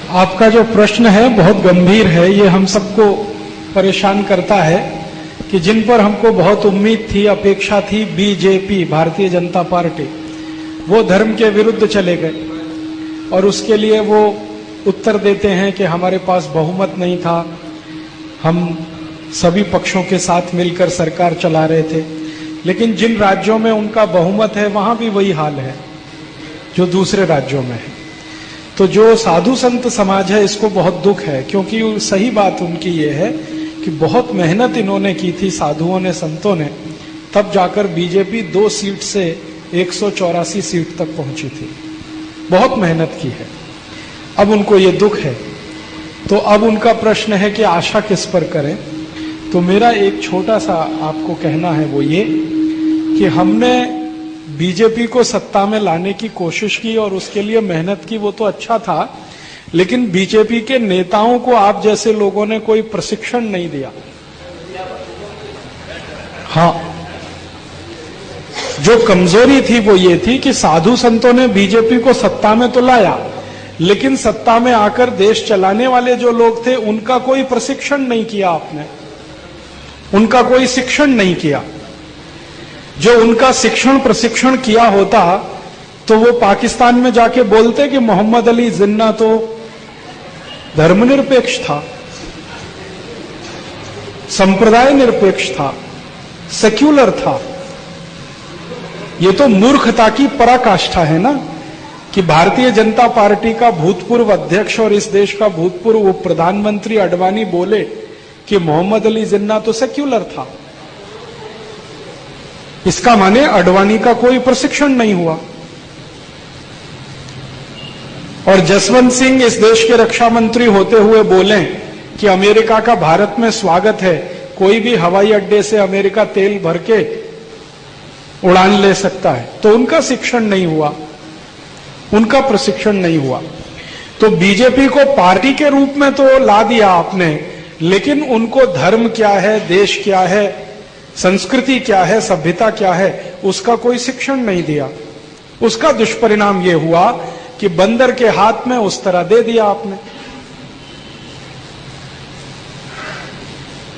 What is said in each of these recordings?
आपका जो प्रश्न है बहुत गंभीर है। ये हम सबको परेशान करता है कि जिन पर हमको बहुत उम्मीद थी, अपेक्षा थी, बीजेपी भारतीय जनता पार्टी, वो धर्म के विरुद्ध चले गए और उसके लिए वो उत्तर देते हैं कि हमारे पास बहुमत नहीं था, हम सभी पक्षों के साथ मिलकर सरकार चला रहे थे। लेकिन जिन राज्यों में उनका बहुमत है वहां भी वही हाल है जो दूसरे राज्यों में है। तो जो साधु संत समाज है इसको बहुत दुख है, क्योंकि सही बात उनकी ये है कि बहुत मेहनत इन्होंने की थी, साधुओं ने, संतों ने, तब जाकर बीजेपी 2 सीट से 184 सीट तक पहुंची थी। बहुत मेहनत की है। अब उनको ये दुख है। तो अब उनका प्रश्न है कि आशा किस पर करें। तो मेरा एक छोटा सा आपको कहना है वो ये कि हमने बीजेपी को सत्ता में लाने की कोशिश की और उसके लिए मेहनत की, वो तो अच्छा था, लेकिन बीजेपी के नेताओं को आप जैसे लोगों ने कोई प्रशिक्षण नहीं दिया। हाँ, जो कमजोरी थी वो ये थी कि साधु संतों ने बीजेपी को सत्ता में तो लाया, लेकिन सत्ता में आकर देश चलाने वाले जो लोग थे उनका कोई प्रशिक्षण नहीं किया आपने, उनका कोई शिक्षण नहीं किया। जो उनका शिक्षण प्रशिक्षण किया होता तो वो पाकिस्तान में जाके बोलते कि मोहम्मद अली जिन्ना तो धर्मनिरपेक्ष था, संप्रदाय निरपेक्ष था, सेक्युलर था। ये तो मूर्खता की पराकाष्ठा है ना कि भारतीय जनता पार्टी का भूतपूर्व अध्यक्ष और इस देश का भूतपूर्व उप प्रधानमंत्री अडवाणी बोले कि मोहम्मद अली जिन्ना तो सेक्युलर था। इसका माने अडवाणी का कोई प्रशिक्षण नहीं हुआ। और जसवंत सिंह इस देश के रक्षा मंत्री होते हुए बोले कि अमेरिका का भारत में स्वागत है, कोई भी हवाई अड्डे से अमेरिका तेल भर के उड़ान ले सकता है, तो उनका शिक्षण नहीं हुआ, उनका प्रशिक्षण नहीं हुआ। तो बीजेपी को पार्टी के रूप में तो ला दिया आपने, लेकिन उनको धर्म क्या है, देश क्या है, संस्कृति क्या है, सभ्यता क्या है, उसका कोई शिक्षण नहीं दिया। उसका दुष्परिणाम यह हुआ कि बंदर के हाथ में उस तरह दे दिया आपने।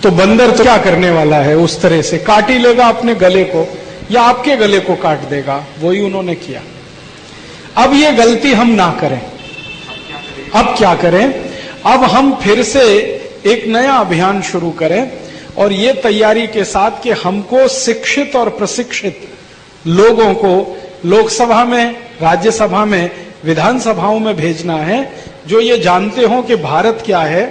तो बंदर तो क्या करने वाला है, उस तरह से काट ही लेगा अपने गले को या आपके गले को काट देगा। वही उन्होंने किया। अब ये गलती हम ना करें। अब क्या करें? अब हम फिर से एक नया अभियान शुरू करें और ये तैयारी के साथ कि हमको शिक्षित और प्रशिक्षित लोगों को लोकसभा में, राज्यसभा में, विधानसभाओं में भेजना है, जो ये जानते हो कि भारत क्या है,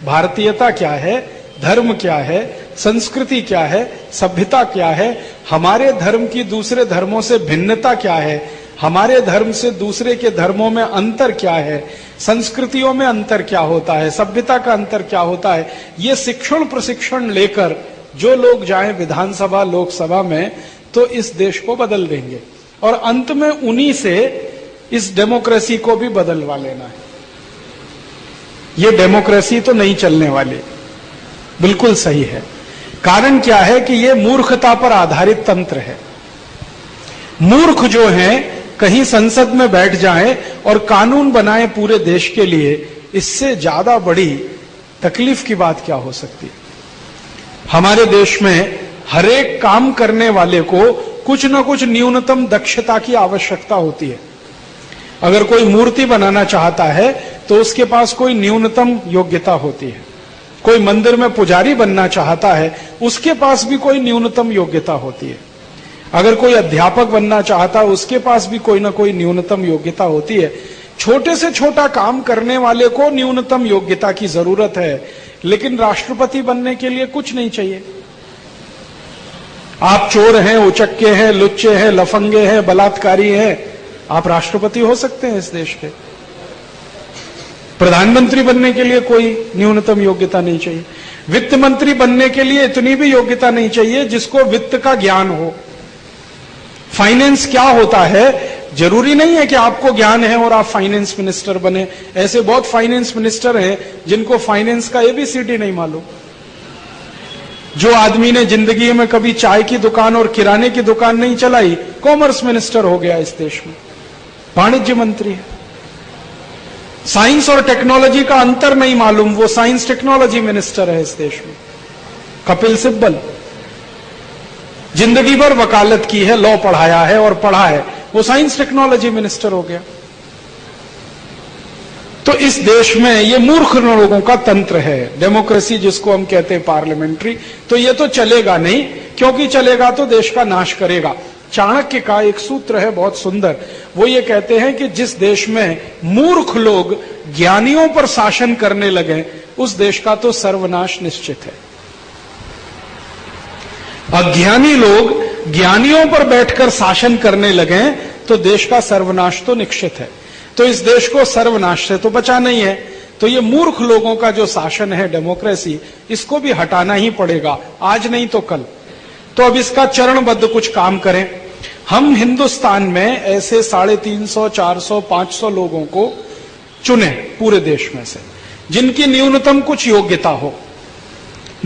भारतीयता क्या है, धर्म क्या है, संस्कृति क्या है, सभ्यता क्या है, हमारे धर्म की दूसरे धर्मों से भिन्नता क्या है, हमारे धर्म से दूसरे के धर्मों में अंतर क्या है, संस्कृतियों में अंतर क्या होता है, सभ्यता का अंतर क्या होता है। ये शिक्षण प्रशिक्षण लेकर जो लोग जाएं विधानसभा, लोकसभा में, तो इस देश को बदल देंगे और अंत में उन्हीं से इस डेमोक्रेसी को भी बदलवा लेना है। ये डेमोक्रेसी तो नहीं चलने वाली। बिल्कुल सही है। कारण क्या है कि ये मूर्खता पर आधारित तंत्र है। मूर्ख जो हैं कहीं संसद में बैठ जाएं और कानून बनाएं पूरे देश के लिए, इससे ज्यादा बड़ी तकलीफ की बात क्या हो सकती है। हमारे देश में हर एक काम करने वाले को कुछ न कुछ न्यूनतम दक्षता की आवश्यकता होती है। अगर कोई मूर्ति बनाना चाहता है तो उसके पास कोई न्यूनतम योग्यता होती है। कोई मंदिर में पुजारी बनना चाहता है, उसके पास भी कोई न्यूनतम योग्यता होती है। अगर कोई अध्यापक बनना चाहता है, उसके पास भी कोई ना कोई न्यूनतम योग्यता होती है। छोटे से छोटा काम करने वाले को न्यूनतम योग्यता की जरूरत है, लेकिन राष्ट्रपति बनने के लिए कुछ नहीं चाहिए। आप चोर हैं, उचक्के हैं, लुच्चे हैं, लफंगे हैं, बलात्कारी हैं, आप राष्ट्रपति हो सकते हैं इस देश के। प्रधानमंत्री बनने के लिए कोई न्यूनतम योग्यता नहीं चाहिए। वित्त मंत्री बनने के लिए इतनी भी योग्यता नहीं चाहिए जिसको वित्त का ज्ञान हो। फाइनेंस क्या होता है जरूरी नहीं है कि आपको ज्ञान है और आप फाइनेंस मिनिस्टर बने। ऐसे बहुत फाइनेंस मिनिस्टर हैं जिनको फाइनेंस का एबीसीडी नहीं मालूम। जो आदमी ने जिंदगी में कभी चाय की दुकान और किराने की दुकान नहीं चलाई, कॉमर्स मिनिस्टर हो गया इस देश में, वाणिज्य मंत्री है। साइंस और टेक्नोलॉजी का अंतर नहीं मालूम, वो साइंस टेक्नोलॉजी मिनिस्टर है इस देश में। कपिल सिब्बल जिंदगी भर वकालत की है, लॉ पढ़ाया है और पढ़ा है, वो साइंस टेक्नोलॉजी मिनिस्टर हो गया। तो इस देश में ये मूर्ख लोगों का तंत्र है, डेमोक्रेसी जिसको हम कहते हैं पार्लियामेंट्री। तो ये तो चलेगा नहीं, क्योंकि चलेगा तो देश का नाश करेगा। चाणक्य का एक सूत्र है बहुत सुंदर, वो ये कहते हैं कि जिस देश में मूर्ख लोग ज्ञानियों पर शासन करने लगे, उस देश का तो सर्वनाश निश्चित है। अज्ञानी लोग ज्ञानियों पर बैठकर शासन करने लगे तो देश का सर्वनाश तो निश्चित है। तो इस देश को सर्वनाश से तो बचाना ही है। तो ये मूर्ख लोगों का जो शासन है डेमोक्रेसी, इसको भी हटाना ही पड़ेगा, आज नहीं तो कल। तो अब इसका चरणबद्ध कुछ काम करें। हम हिंदुस्तान में ऐसे 350, 400, 500 लोगों को चुने पूरे देश में से, जिनकी न्यूनतम कुछ योग्यता हो।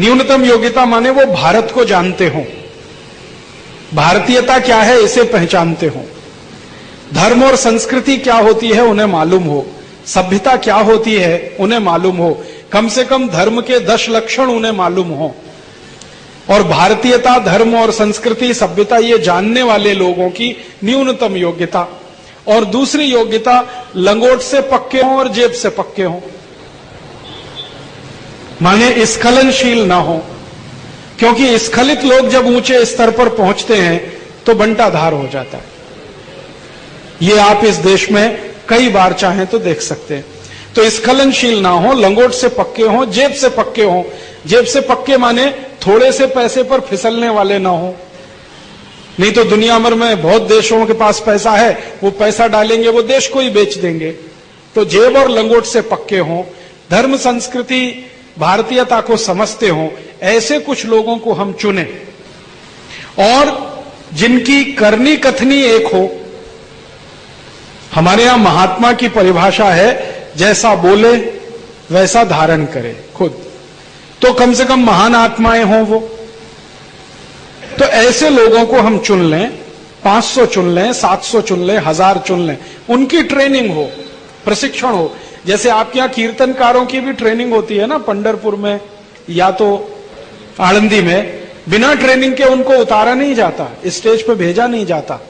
न्यूनतम योग्यता माने वो भारत को जानते हो, भारतीयता क्या है इसे पहचानते हो, धर्म और संस्कृति क्या होती है उन्हें मालूम हो, सभ्यता क्या होती है उन्हें मालूम हो, कम से कम धर्म के 10 लक्षण उन्हें मालूम हो। और भारतीयता, धर्म और संस्कृति, सभ्यता ये जानने वाले लोगों की न्यूनतम योग्यता। और दूसरी योग्यता, लंगोट से पक्के हों और जेब से पक्के हों, माने स्खलनशील ना हो। क्योंकि स्खलित लोग जब ऊंचे स्तर पर पहुंचते हैं तो बंटाधार हो जाता है। ये आप इस देश में कई बार चाहें तो देख सकते हैं। तो स्खलनशील ना हो, लंगोट से पक्के हों, जेब से पक्के हों। जेब से पक्के माने थोड़े से पैसे पर फिसलने वाले ना हो। नहीं तो दुनिया भर में बहुत देशों के पास पैसा है, वो पैसा डालेंगे वो देश को ही बेच देंगे। तो जेब और लंगोट से पक्के हों, धर्म संस्कृति भारतीयता को समझते हों, ऐसे कुछ लोगों को हम चुने और जिनकी करनी कथनी एक हो। हमारे यहां महात्मा की परिभाषा है, जैसा बोले वैसा धारण करे खुद। तो कम से कम महान आत्माएं हों वो। तो ऐसे लोगों को हम चुन लें, 500 चुन लें, 700 चुन लें, 1000 चुन लें, उनकी ट्रेनिंग हो, प्रशिक्षण हो। जैसे आपके यहां कीर्तनकारों की भी ट्रेनिंग होती है ना, पंढरपुर में या तो आळंदी में, बिना ट्रेनिंग के उनको उतारा नहीं जाता, स्टेज पे भेजा नहीं जाता।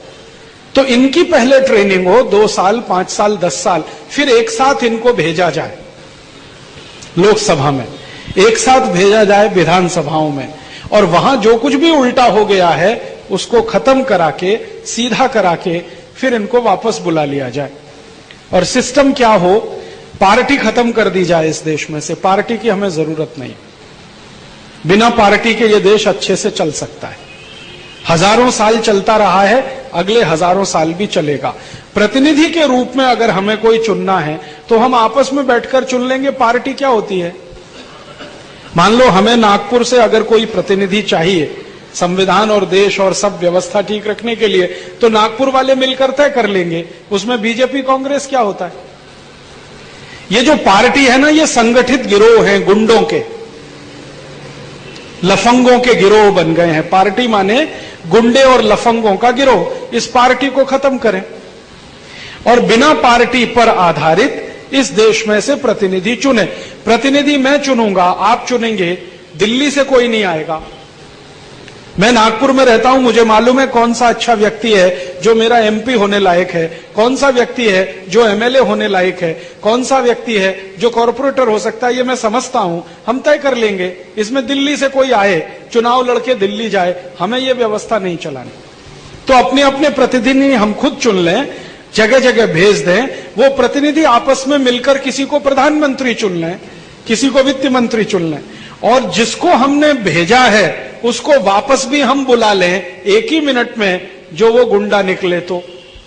तो इनकी पहले ट्रेनिंग हो, 2 साल, 5 साल, 10 साल, फिर एक साथ इनको भेजा जाए लोकसभा में, एक साथ भेजा जाए विधानसभाओं में, और वहां जो कुछ भी उल्टा हो गया है उसको खत्म करा के, सीधा करा के, फिर इनको वापस बुला लिया जाए। और सिस्टम क्या हो, पार्टी खत्म कर दी जाए इस देश में से। पार्टी की हमें जरूरत नहीं, बिना पार्टी के ये देश अच्छे से चल सकता है। हजारों साल चलता रहा है, अगले हजारों साल भी चलेगा। प्रतिनिधि के रूप में अगर हमें कोई चुनना है तो हम आपस में बैठकर चुन लेंगे। पार्टी क्या होती है? मान लो हमें नागपुर से अगर कोई प्रतिनिधि चाहिए संविधान और देश और सब व्यवस्था ठीक रखने के लिए, तो नागपुर वाले मिलकर तय कर लेंगे। उसमें बीजेपी कांग्रेस क्या होता है? ये जो पार्टी है ना, ये संगठित गिरोह हैं, गुंडों के, लफंगों के गिरोह बन गए हैं। पार्टी माने गुंडे और लफंगों का गिरोह। इस पार्टी को खत्म करें और बिना पार्टी पर आधारित इस देश में से प्रतिनिधि चुने। प्रतिनिधि मैं चुनूंगा, आप चुनेंगे, दिल्ली से कोई नहीं आएगा। मैं नागपुर में रहता हूं, मुझे मालूम है कौन सा अच्छा व्यक्ति है जो मेरा एमपी होने लायक है, कौन सा व्यक्ति है जो एमएलए होने लायक है, कौन सा व्यक्ति है जो कॉर्पोरेटर हो सकता है, ये मैं समझता हूं। हम तय कर लेंगे। इसमें दिल्ली से कोई आए, चुनाव लड़के दिल्ली जाए, हमें ये व्यवस्था नहीं चलानी। तो अपने अपने प्रतिनिधि हम खुद चुन लें, जगह जगह भेज दें। वो प्रतिनिधि आपस में मिलकर किसी को प्रधानमंत्री चुन लें, किसी को वित्त मंत्री चुन लें, और जिसको हमने भेजा है उसको वापस भी हम बुला लें एक ही मिनट में। जो वो गुंडा निकले तो,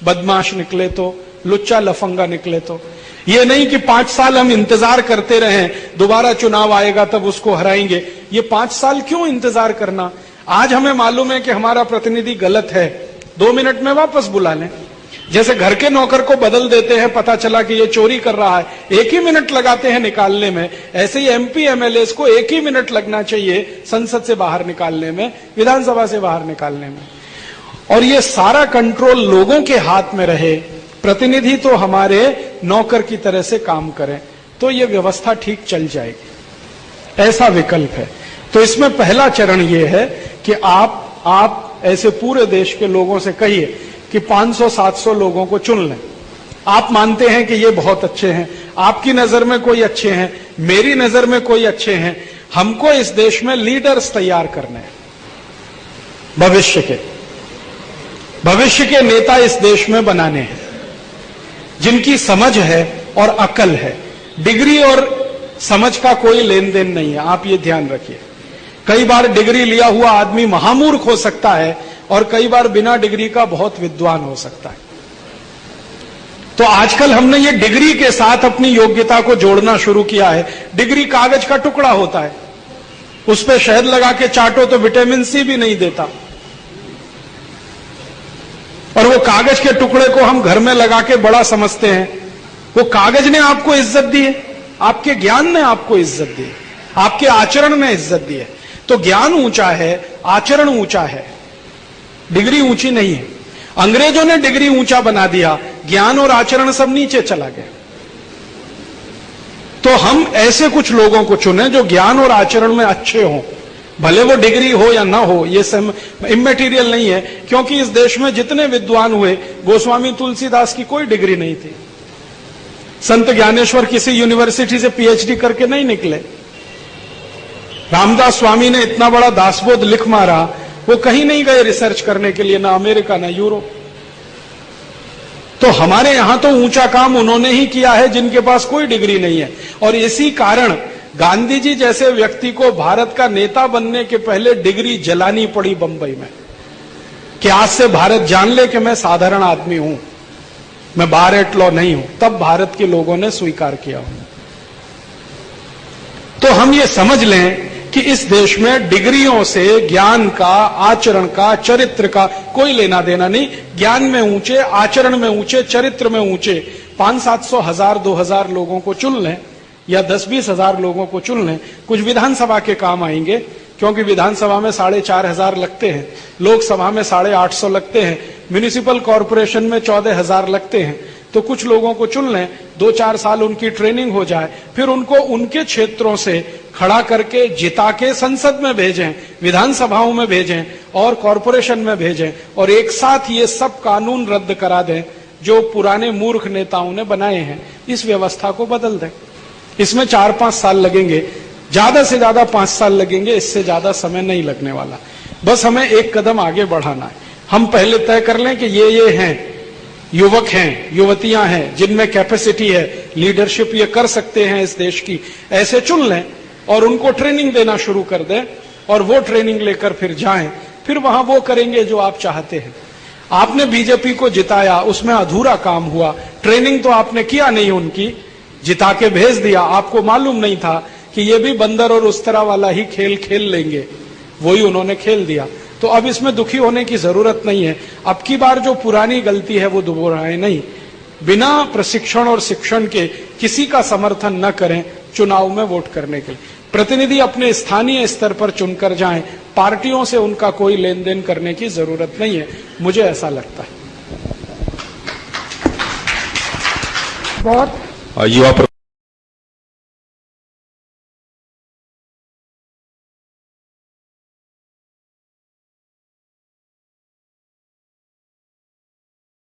बदमाश निकले तो, लुच्चा लफंगा निकले तो। ये नहीं कि 5 साल हम इंतजार करते रहें, दोबारा चुनाव आएगा तब उसको हराएंगे। ये 5 साल क्यों इंतजार करना? आज हमें मालूम है कि हमारा प्रतिनिधि गलत है, 2 मिनट में वापस बुला लें। जैसे घर के नौकर को बदल देते हैं, पता चला कि ये चोरी कर रहा है, 1 ही मिनट लगाते हैं निकालने में। ऐसे ही एमपी एमएलए को 1 ही मिनट लगना चाहिए संसद से बाहर निकालने में, विधानसभा से बाहर निकालने में। और ये सारा कंट्रोल लोगों के हाथ में रहे। प्रतिनिधि तो हमारे नौकर की तरह से काम करें, तो ये व्यवस्था ठीक चल जाएगी। ऐसा विकल्प है। तो इसमें पहला चरण ये है कि आप ऐसे पूरे देश के लोगों से कहिए कि 500-700 लोगों को चुन लें। आप मानते हैं कि ये बहुत अच्छे हैं, आपकी नजर में कोई अच्छे हैं, मेरी नजर में कोई अच्छे हैं। हमको इस देश में लीडर्स तैयार करने हैं, भविष्य के नेता इस देश में बनाने हैं, जिनकी समझ है और अकल है। डिग्री और समझ का कोई लेन देन नहीं है, आप ये ध्यान रखिए। कई बार डिग्री लिया हुआ आदमी महामूर्ख हो सकता है और कई बार बिना डिग्री का बहुत विद्वान हो सकता है। तो आजकल हमने ये डिग्री के साथ अपनी योग्यता को जोड़ना शुरू किया है। डिग्री कागज का टुकड़ा होता है, उस पर शहद लगा के चाटो तो विटामिन सी भी नहीं देता, और वो कागज के टुकड़े को हम घर में लगा के बड़ा समझते हैं। वो कागज ने आपको इज्जत दी है, आपके ज्ञान ने आपको इज्जत दी है, आपके आचरण ने इज्जत दी है। तो ज्ञान ऊंचा है, आचरण ऊंचा है, डिग्री ऊंची नहीं है। अंग्रेजों ने डिग्री ऊंचा बना दिया, ज्ञान और आचरण सब नीचे चला गया। तो हम ऐसे कुछ लोगों को चुने जो ज्ञान और आचरण में अच्छे हों, भले वो डिग्री हो या ना हो, ये सब इम्मेटीरियल नहीं है। क्योंकि इस देश में जितने विद्वान हुए, गोस्वामी तुलसीदास की कोई डिग्री नहीं थी, संत ज्ञानेश्वर किसी यूनिवर्सिटी से पीएचडी करके नहीं निकले, रामदास स्वामी ने इतना बड़ा दासबोध लिख मारा, वो कहीं नहीं गए रिसर्च करने के लिए, ना अमेरिका ना यूरोप। तो हमारे यहां तो ऊंचा काम उन्होंने ही किया है जिनके पास कोई डिग्री नहीं है। और इसी कारण गांधी जी जैसे व्यक्ति को भारत का नेता बनने के पहले डिग्री जलानी पड़ी बंबई में, कि आज से भारत जान ले कि मैं साधारण आदमी हूं, मैं बार एट लॉ नहीं हूं। तब भारत के लोगों ने स्वीकार किया। तो हम ये समझ लें कि इस देश में डिग्रियों से ज्ञान का, आचरण का, चरित्र का कोई लेना देना नहीं। ज्ञान में ऊंचे, आचरण में ऊंचे, चरित्र में ऊंचे 500-700, 1000, 2000 लोगों को चुन लें या 10-20 हजार लोगों को चुन लें। कुछ विधानसभा के काम आएंगे, क्योंकि विधानसभा में 4500 लगते हैं, लोकसभा में 850 लगते हैं, म्युनिसिपल कॉरपोरेशन में 14,000 लगते हैं। तो कुछ लोगों को चुन लें, 2-4 साल उनकी ट्रेनिंग हो जाए, फिर उनको उनके क्षेत्रों से खड़ा करके जिता के संसद में भेजें, विधानसभाओं में भेजें और कॉरपोरेशन में भेजें, और एक साथ ये सब कानून रद्द करा दें जो पुराने मूर्ख नेताओं ने बनाए हैं। इस व्यवस्था को बदल दें। इसमें 4-5 साल लगेंगे, ज्यादा से ज्यादा 5 साल लगेंगे, इससे ज्यादा समय नहीं लगने वाला। बस हमें एक कदम आगे बढ़ाना है। हम पहले तय कर लें कि ये हैं, युवक हैं, युवतियां हैं जिनमें कैपेसिटी है, लीडरशिप ये कर सकते हैं इस देश की, ऐसे चुन लें और उनको ट्रेनिंग देना शुरू कर दें, और वो ट्रेनिंग लेकर फिर जाएं, फिर वहां वो करेंगे जो आप चाहते हैं। आपने बीजेपी को जिताया, उसमें अधूरा काम हुआ, ट्रेनिंग तो आपने किया नहीं, उनकी जिता के भेज दिया। आपको मालूम नहीं था कि ये भी बंदर और उस तरह वाला ही खेल खेल लेंगे, वही उन्होंने खेल दिया। तो अब इसमें दुखी होने की जरूरत नहीं है। अब की बार जो पुरानी गलती है वो दोहराए नहीं। बिना प्रशिक्षण और शिक्षण के किसी का समर्थन न करें चुनाव में वोट करने के लिए। प्रतिनिधि अपने स्थानीय स्तर पर चुनकर जाएं, पार्टियों से उनका कोई लेन देन करने की जरूरत नहीं है, मुझे ऐसा लगता है। युवा